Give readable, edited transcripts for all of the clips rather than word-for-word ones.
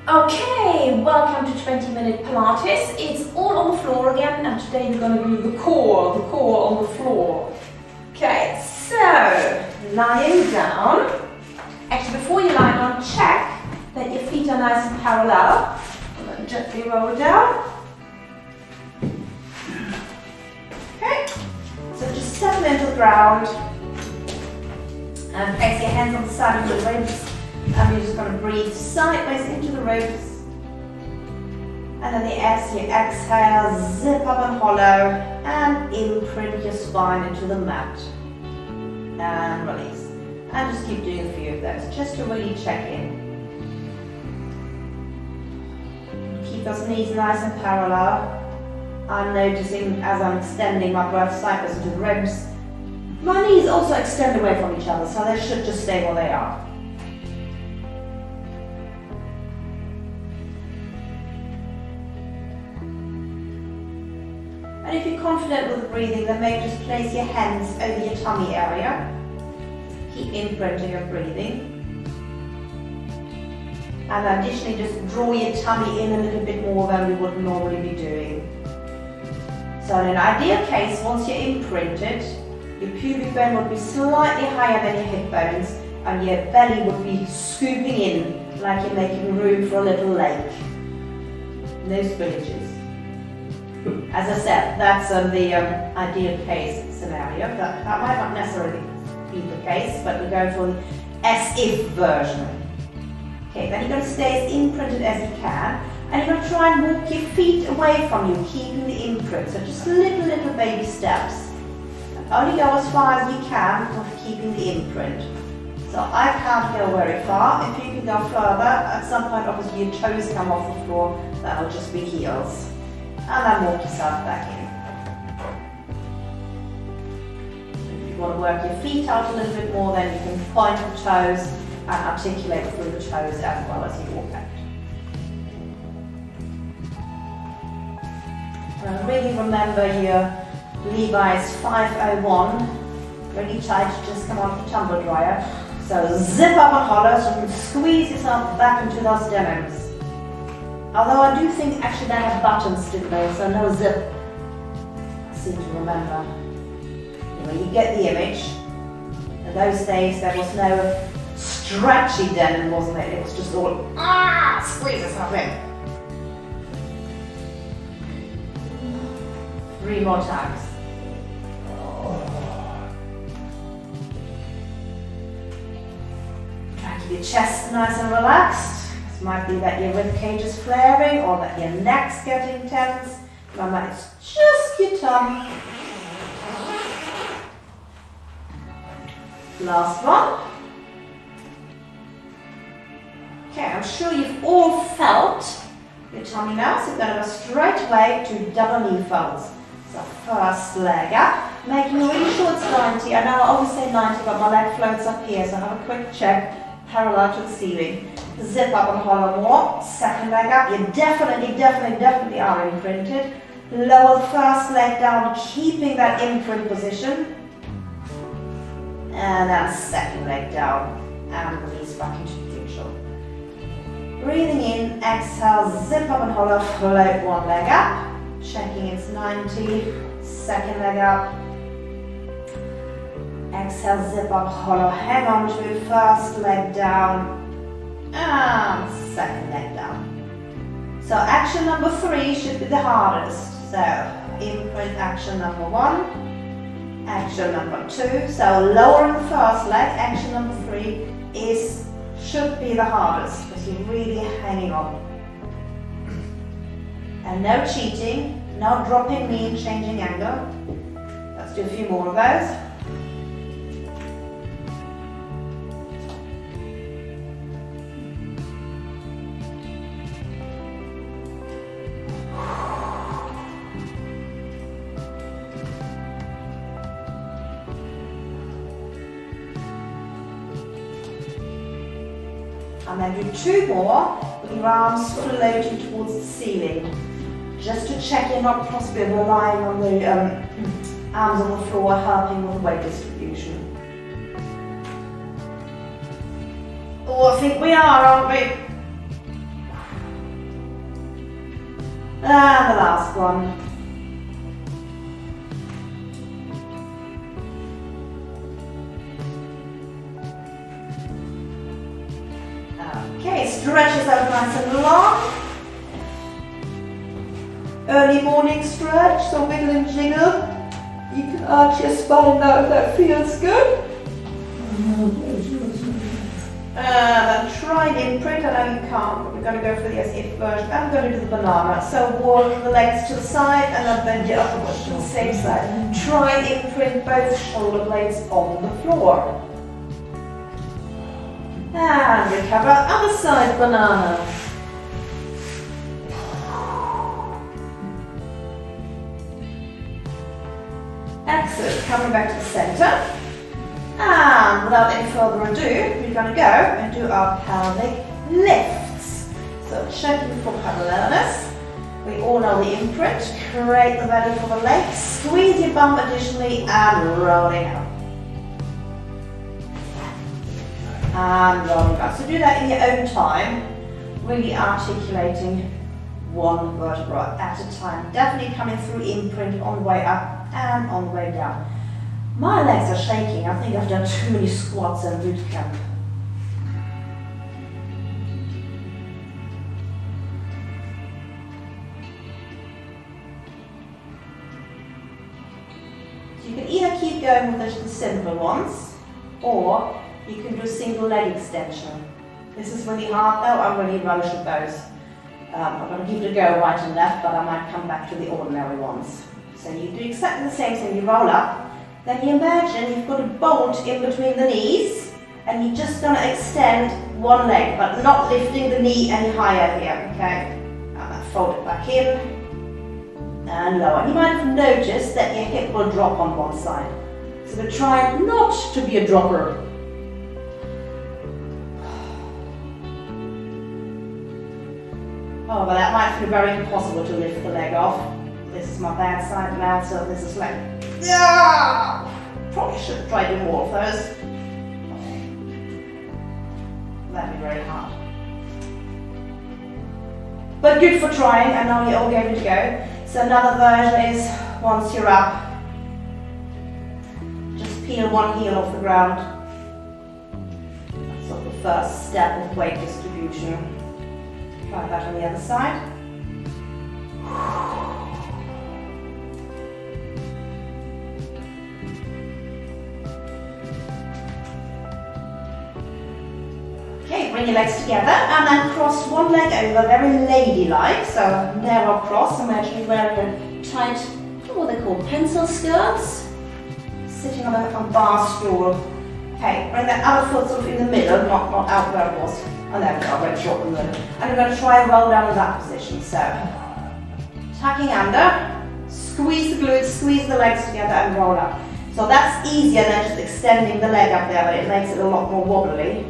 Okay, welcome to 20-minute Pilates. It's all on the floor again, and today we're going to do the core on the floor. Okay, so lying down. Actually, before you lie down, check that your feet are nice and parallel. And then gently roll down. Okay, so just settle into the ground and place your hands on the side of the ribs. And you're just going to breathe sideways into the ribs. And then as you exhale, zip up and hollow and imprint your spine into the mat. And release. And just keep doing a few of those, just to really check in. Keep those knees nice and parallel. I'm noticing as I'm extending my breath sideways into the ribs, my knees also extend away from each other, so they should just stay where they are. And if you're confident with the breathing, then maybe just place your hands over your tummy area. Keep imprinting your breathing. And additionally, just draw your tummy in a little bit more than we would normally be doing. So in an ideal case, once you're imprinted, your pubic bone would be slightly higher than your hip bones, and your belly would be scooping in like you're making room for a little lake. No spillages. As I said, that's the ideal case scenario. That might not necessarily be the case, but we're going for the as-if version. Okay, then you're going to stay as imprinted as you can, and you're going to try and walk your feet away from you, keeping the imprint. So just little baby steps. And only go as far as you can with keeping the imprint. So I can't go very far. If you can go further, at some point obviously your toes come off the floor, that'll just be heels. And then walk yourself back in. If you want to work your feet out a little bit more, then you can point the toes and articulate through the toes as well as you walk out. And really remember your Levi's 501, really tight, just come off the tumble dryer. So zip up and hollow so you can squeeze yourself back into those denims. Although I do think actually they have buttons, didn't they? So no zip. I seem to remember. Anyway, you get the image. In those days there was no stretchy denim, wasn't it? It was just all squeeze yourself in. 3 more times. Try to keep your chest nice and relaxed. Might be that your rib cage is flaring or that your neck's getting tense. Remember, it's just your tongue. Last one. Okay, I'm sure you've all felt your tummy now, so you're going to go straight away to double knee folds. So first leg up, making really sure it's 90. I know I always say 90, but my leg floats up here, so have a quick check, parallel to the ceiling. Zip up and hollow more. Second leg up. You definitely are imprinted. Lower the first leg down, keeping that imprint position. And then second leg down. And release back into neutral. Breathing in, exhale, zip up and hollow, float one leg up. Checking it's 90. Second leg up. Exhale, zip up, hollow, hang on to first leg down. And second leg down. So action number 3 should be the hardest. So imprint action number 1, action number 2. So lowering the first leg, action number 3 should be the hardest because you're really hanging on. And no cheating, no dropping knee and changing angle. Let's do a few more of those. And then do 2 more with your arms floating towards the ceiling. Just to check you're not possibly relying on the arms on the floor, helping with weight distribution. Oh, I think we are, aren't we? And the last one. Okay, stretch yourself nice and long. Early morning stretch, so wiggle and jiggle. You can arch your spine now if that feels good. And try and imprint. I know you can't, but we're going to go for the as if version. I'm going to do the banana. So walk the legs to the side and then bend your upper body to the same side. Try and imprint both shoulder blades on the floor. And recover, other side banana. Excellent, coming back to the center. And without any further ado, we're going to go and do our pelvic lifts. So checking for paddle learners. We all know the imprint. Create the belly for the legs. Squeeze your bum additionally and rolling out. And rolling back. So do that in your own time, really articulating one vertebra at a time. Definitely coming through imprint on the way up and on the way down. My legs are shaking. I think I've done too many squats and boot camp. So you can either keep going with the simple ones, or you can do a single leg extension. This is really hard though, I'm really rubbish at those. I'm going to give it a go right and left, but I might come back to the ordinary ones. So you do exactly the same thing, you roll up, then you imagine you've got a bolt in between the knees, and you're just going to extend one leg, but not lifting the knee any higher here, okay? And fold it back in, and lower. You might have noticed that your hip will drop on one side. So we're trying not to be a dropper. Oh, but that might feel very impossible to lift the leg off. This is my bad side now, so this is like, yeah! Probably should try to do more of those. That'd be very hard. But good for trying, I know you're all going to go. So another version is, once you're up, just peel one heel off the ground. That's sort of the first step of weight distribution. Try that on the other side. Okay, bring your legs together and then cross one leg over, very ladylike. So narrow cross. Imagine you're wearing a tight, what are they called, pencil skirts? Sitting on a bar stool. Okay, bring that other foot sort of in the middle, not out where it was. Oh, there we go, very short in the middle. And we're going to try and roll down in that position. So, tucking under, squeeze the glutes, squeeze the legs together and roll up. So that's easier than just extending the leg up there, but it makes it a lot more wobbly.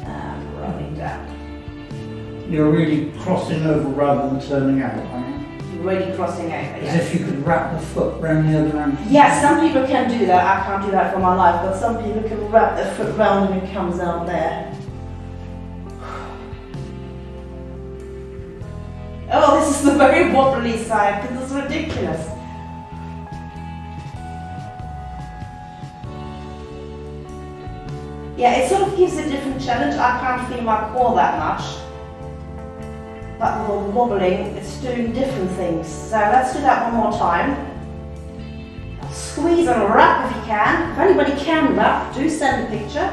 And rolling down. You're really crossing over rather than turning out, aren't you? Really crossing over, yes. As if you could wrap the foot around the other ankle. Yes, some people can do that. I can't do that for my life, but some people can wrap their foot round and it comes out there. Oh, this is the very wobbly side. This is ridiculous. Yeah, it sort of gives a different challenge. I can't feel my core that much. But with all the wobbling, it's doing different things. So let's do that one more time. Squeeze and wrap if you can. If anybody can wrap, do send a picture.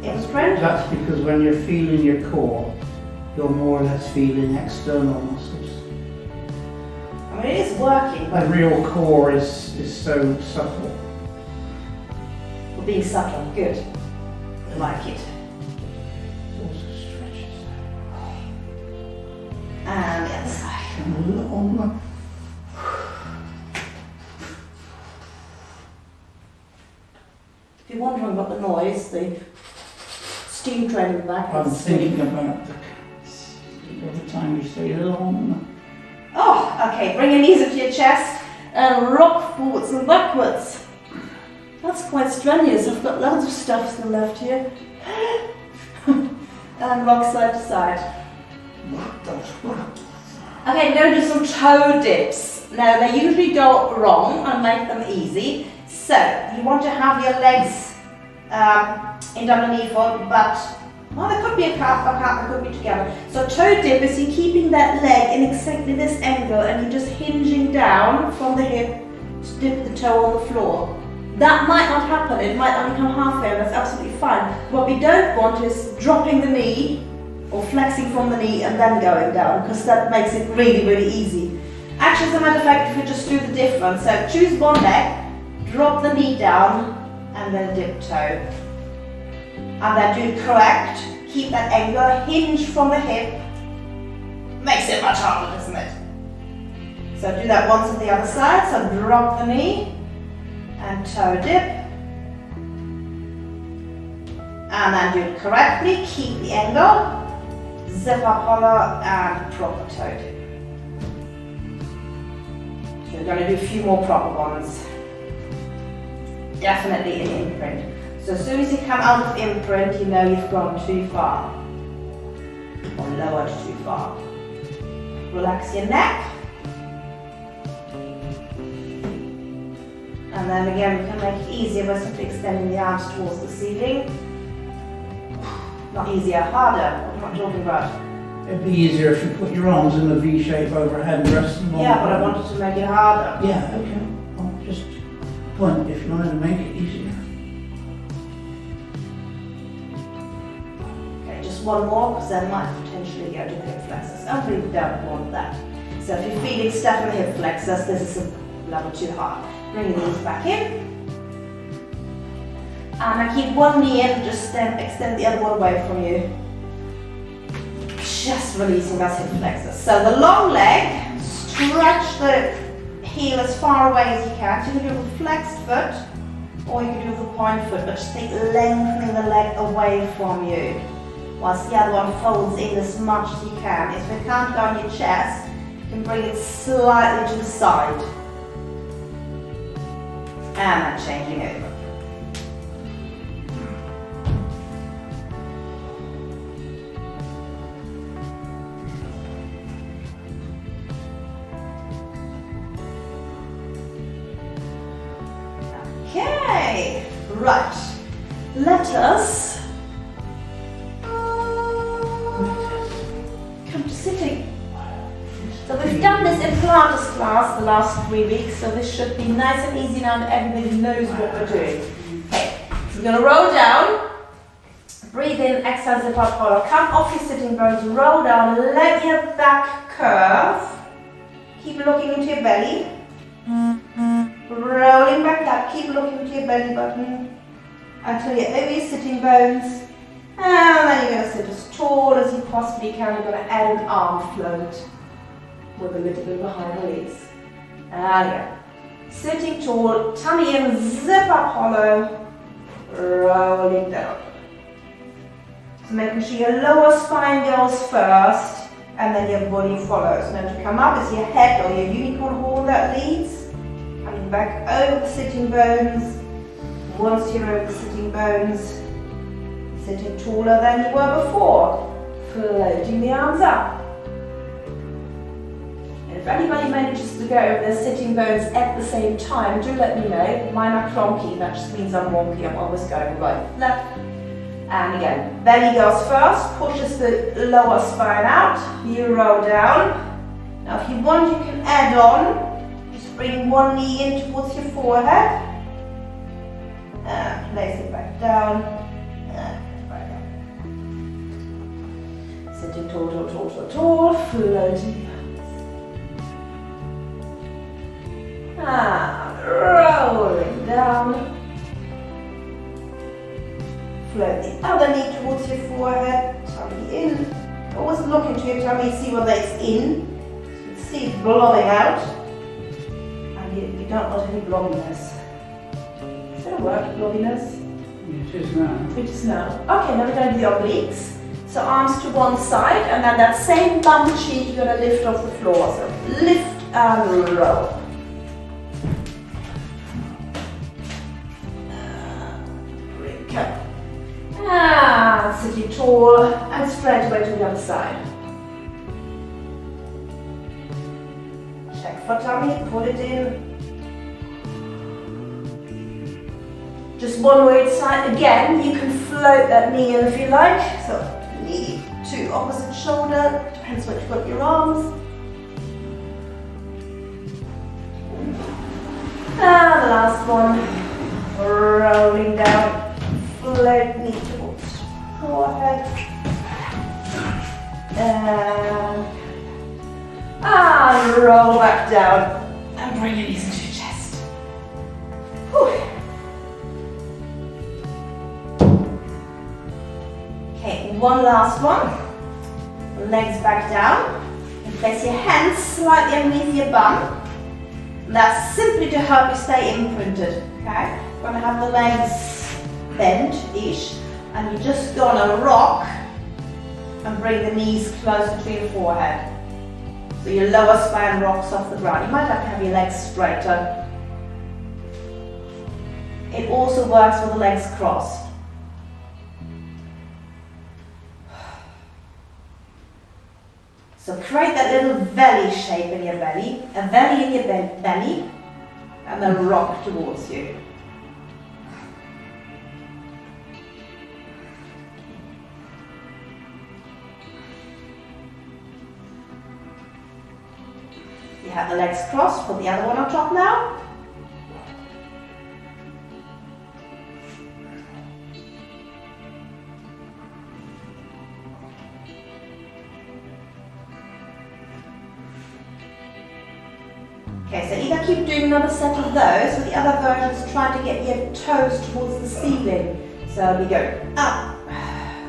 It was great. That's because when you're feeling your core, you're more or less feeling external muscles. I mean, it is working, but The real core is so subtle. we're being subtle. Good. I like it. It also stretches. And the other side. And long. If you're wondering about the noise, the steam train in the back. I'm thinking about the cats. Every time you say long. Oh, okay. Bring your knees into your chest and rock forwards and backwards. That's quite strenuous. I've got loads of stuff still left here. And rock side to side. Okay, we're going to do some toe dips. Now, they usually go wrong and make them easy. So, you want to have your legs in underneath, but well, there could be a calf, there could be together. So, toe dip is you keeping that leg in exactly this angle and you're just hinging down from the hip to dip the toe on the floor. That might not happen, it might only come halfway, and that's absolutely fine. What we don't want is dropping the knee or flexing from the knee and then going down, because that makes it really, really easy. Actually, as a matter of fact, if you just do the difference, so choose one leg, drop the knee down, and then dip toe. And then do it correct, keep that angle, hinge from the hip. Makes it much harder, doesn't it? So do that once on the other side, so drop the knee, and toe dip. And then do it correctly, keep the angle. Zip up hollow and proper toe dip. So we're going to do a few more proper ones. Definitely in imprint. So as soon as you come out of imprint, you know you've gone too far. Or lowered too far. Relax your neck. And then again, we can make it easier by simply extending the arms towards the ceiling. Not easier, harder. What am I talking about? It'd be easier if you put your arms in a V shape overhead and rest them on. Yeah, but I wanted to make it harder. Yeah, okay. I'll just point if you wanted to make it easier. Okay, just one more, because I might potentially go to the hip flexors. I really don't want that. So if you're feeling stuff in the hip flexors, this is a level too hard. Bring the knees back in. And I keep one knee in, just extend the other one away from you. Just releasing those hip flexors. So the long leg, stretch the heel as far away as you can. So you can do with a flexed foot, or you can do with a point foot, but just keep lengthening the leg away from you, whilst the other one folds in as much as you can. If you can't go on your chest, you can bring it slightly to the side. And then changing over. Okay, right. Let us come to sitting. So we've done this in Pilates class the last 3 weeks, so this should be nice and easy now that everybody knows what we're doing. Okay, so we're going to roll down, breathe in, exhale, zip up, hollow. Come off your sitting bones, roll down, let your back curve. Keep looking into your belly. Rolling back up, keep looking into your belly button until you're over your sitting bones. And then you're going to sit as tall as you possibly can. You're going to add an arm float with a little bit behind the legs. And again. Sitting tall, tummy in, zip up hollow, rolling down. So making sure your lower spine goes first and then your body follows. Now to come up is your head or your unicorn horn that leads. Coming back over the sitting bones. Once you're over the sitting bones, sitting taller than you were before. Floating the arms up. And if anybody manages to go over their sitting bones at the same time, do let me know. Mine are clunky, that just means I'm wonky. I'm always going right, left. And again, belly goes first, pushes the lower spine out. You roll down. Now if you want, you can add on. Bring one knee in towards your forehead. And place it back down. And back up. Sitting tall, tall, tall, tall, tall. Floating down. And rolling down. Float the other knee towards your forehead. Tummy in. Always look into your tummy, see whether it's in. So you can see it blowing out. You don't want any blobbiness. Is that a word, blobbiness? It is now. It is now. Okay, now we're going to do the obliques. So arms to one side, and then that same bum cheek you're going to lift off the floor. So lift and roll. Bring up. And sitting tall and straight away to the other side. for tummy, pull it in. Just one way side. Again, you can float that knee in if you like. So knee to opposite shoulder, depends what you've got your arms. And the last one, rolling down, float knee towards forehead. And roll back down and bring your knees into your chest. Whew. Okay, one last one. Legs back down. And place your hands slightly underneath your bum. And that's simply to help you stay imprinted. Okay? You're going to have the legs bent-ish. And you're just going to rock and bring the knees closer to your forehead. So your lower spine rocks off the ground. You might have to have your legs straighter. It also works with the legs crossed. So create that little valley shape in your belly, a valley in your belly, and then rock towards you. You have the legs crossed, put the other one on top now. Okay, so either keep doing another set of those, or the other versions try to get your toes towards the ceiling. So we go up,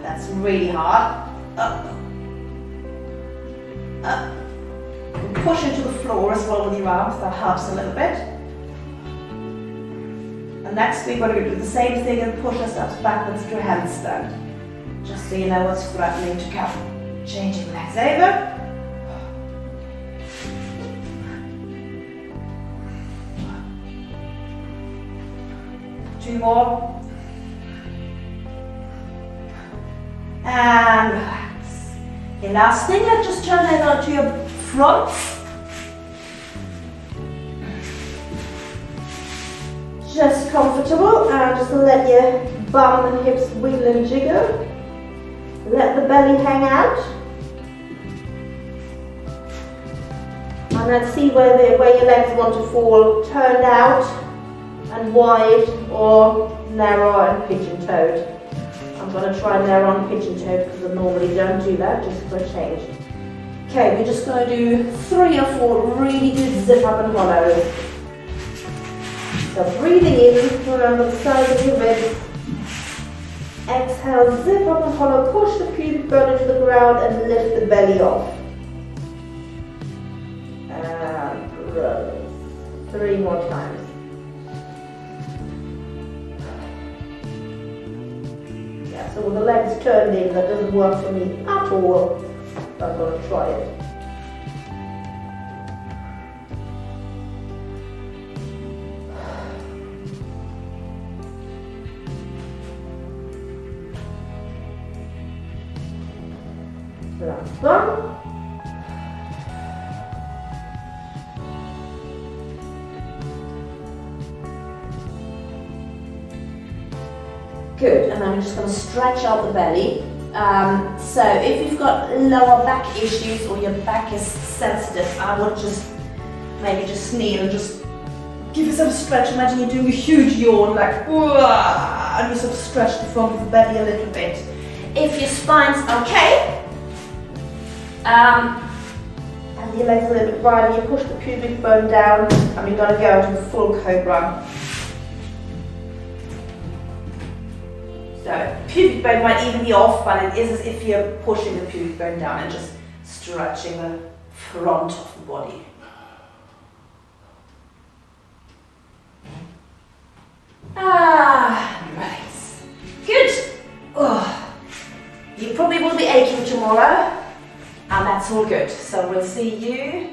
that's really hard, up, up. And push into the floor as well with your arms, that helps a little bit. And next we're going to do the same thing and push ourselves backwards to a handstand. Just so you know what's threatening to come. Changing legs over. Two more. And relax. Okay, last thing, let's just turn it onto your front. Just comfortable, and just let your bum and hips wiggle and jiggle. Let the belly hang out. And let's see where your legs want to fall, turned out and wide, or narrow and pigeon-toed. I'm going to try narrow and pigeon-toed because I normally don't do that, just for a change. Okay, we're just going to do 3 or 4 really good zip up and hollows. So breathing in, remember the size of your ribs. Exhale, zip up and hollow, push the pubic bone into the ground and lift the belly off. And release. 3 more times. Yeah, so with the legs turned in, that doesn't work for me at all. I'm going to try it. Last one. Good, and then we're just going to stretch out the belly. So if you've got lower back issues or your back is sensitive, I would just maybe just kneel and just give yourself a stretch. Imagine you're doing a huge yawn, like, and you sort of stretch the front of the belly a little bit. If your spine's okay, and your legs a little bit wider, you push the pubic bone down, and you're going to go into the full cobra. So pubic bone might even be off, but it is as if you're pushing the pubic bone down and just stretching the front of the body. Release. Good. Oh. You probably will be aching tomorrow, and that's all good. So we'll see you